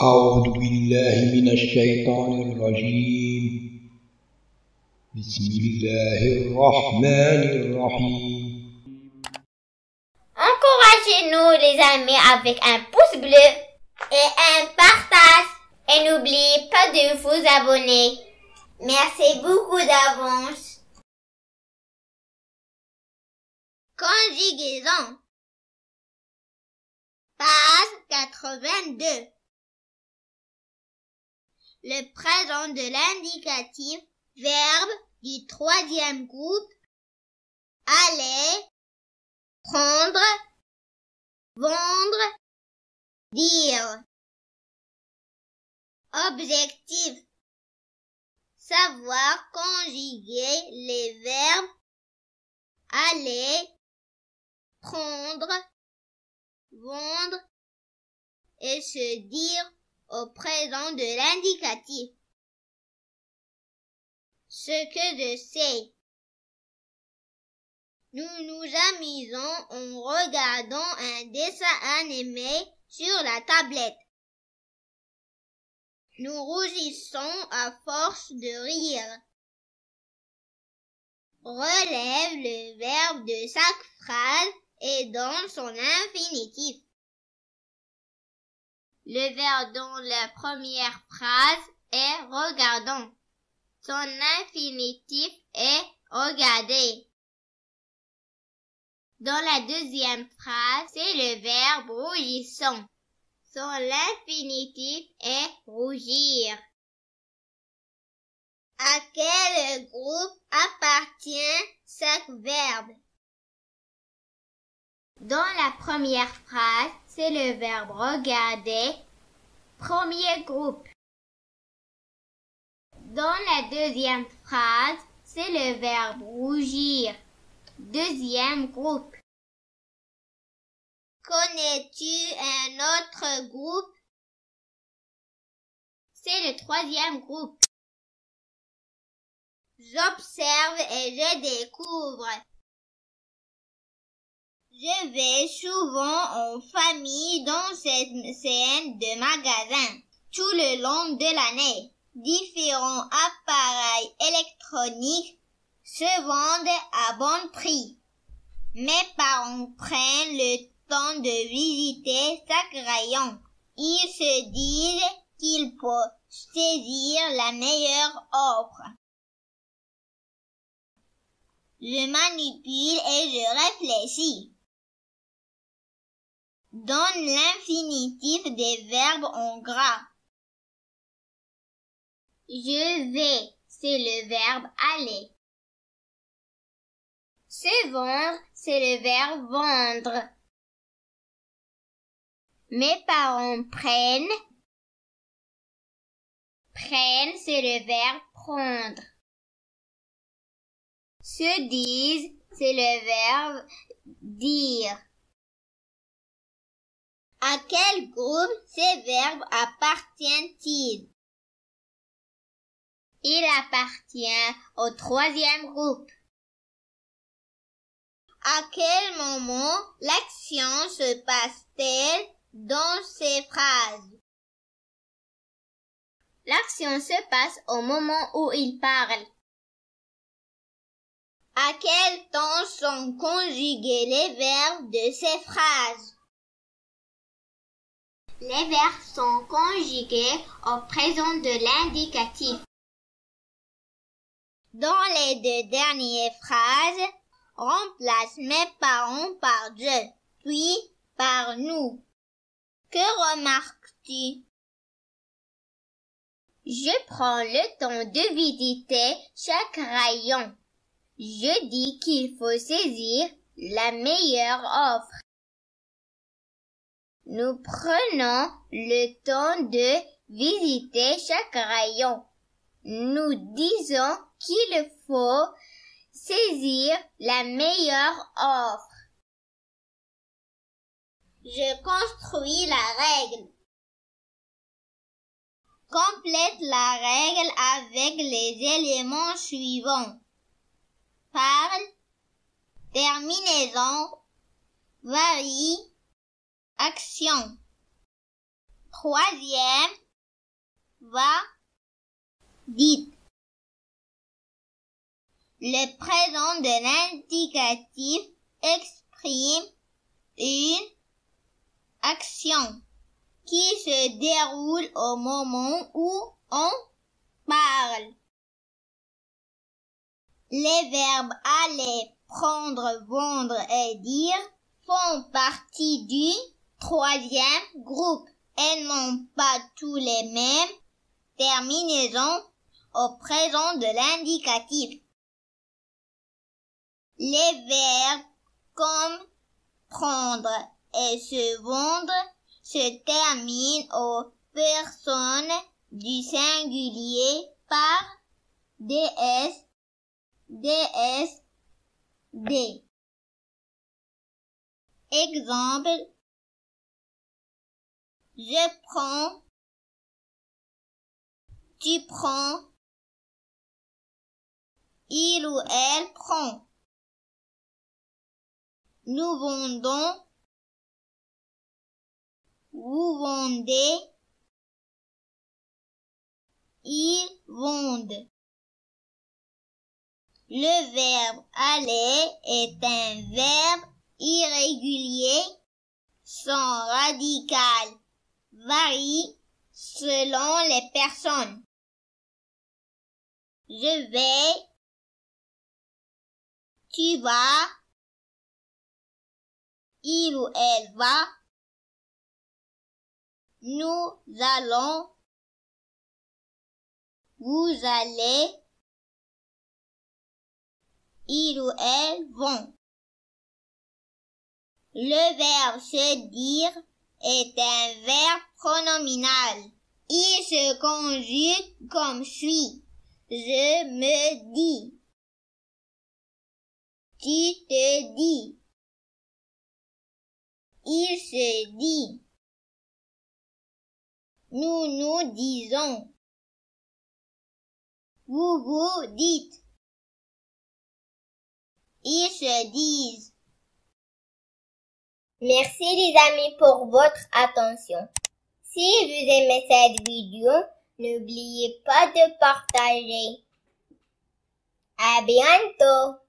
أعوذ بالله من الشيطان الرجيم. بسم الله الرحمن الرحيم. Encouragez-nous les amis avec un pouce bleu et un partage. Et n'oubliez pas de vous abonner. Merci beaucoup d'avance. Conjugaison. Page 82. Le présent de l'indicatif, verbe du troisième groupe, aller, prendre, vendre, dire. Objectif. Savoir conjuguer les verbes aller, prendre, vendre et se dire au présent de l'indicatif. Ce que je sais. Nous nous amusons en regardant un dessin animé sur la tablette. Nous rougissons à force de rire. Relève le verbe de chaque phrase et donne son infinitif. Le verbe dans la première phrase est regardons. Son infinitif est regarder. Dans la deuxième phrase, c'est le verbe rougissons. Son infinitif est rougir. À quel groupe appartient chaque verbe? Dans la première phrase, c'est le verbe regarder, premier groupe. Dans la deuxième phrase, c'est le verbe rougir, deuxième groupe. Connais-tu un autre groupe? C'est le troisième groupe. J'observe et je découvre. Je vais souvent en famille dans cette scène de magasin. Tout le long de l'année, différents appareils électroniques se vendent à bon prix. Mes parents prennent le temps de visiter chaque rayon. Ils se disent qu'ils peuvent saisir la meilleure offre. Je manipule et je réfléchis. Donne l'infinitif des verbes en gras. Je vais, c'est le verbe aller. Se vendre, c'est le verbe vendre. Mes parents prennent, c'est le verbe prendre. Se disent, c'est le verbe dire. À quel groupe ces verbes appartiennent-ils? Il appartient au troisième groupe. À quel moment l'action se passe-t-elle dans ces phrases? L'action se passe au moment où il parle. À quel temps sont conjugués les verbes de ces phrases? Les verbes sont conjugués au présent de l'indicatif. Dans les deux dernières phrases, remplace mes parents par je, puis par nous. Que remarques-tu? Je prends le temps de visiter chaque rayon. Je dis qu'il faut saisir la meilleure offre. Nous prenons le temps de visiter chaque rayon. Nous disons qu'il faut saisir la meilleure offre. Je construis la règle. Complète la règle avec les éléments suivants. Parle, terminaison, varie, action. troisième, va, dites. Le présent de l'indicatif exprime une action qui se déroule au moment où on parle. Les verbes aller, prendre, vendre et dire font partie du troisième groupe et n'ont pas tous les mêmes terminaisons au présent de l'indicatif. Les verbes comme prendre et se vendre se terminent aux personnes du singulier par ds, ds, d. Exemple, je prends, tu prends, il ou elle prend. Nous vendons, vous vendez, ils vendent. Le verbe aller est un verbe irrégulier. Son radical varie selon les personnes. Je vais, tu vas, il ou elle va, nous allons, vous allez, ils ou elles vont. Le verbe se dire est un verbe pronominal. Il se conjugue comme suit. Je me dis. Tu te dis. Il se dit. Nous nous disons. Vous vous dites. Ils se disent. Merci les amis pour votre attention. Si vous aimez cette vidéo, n'oubliez pas de partager. À bientôt!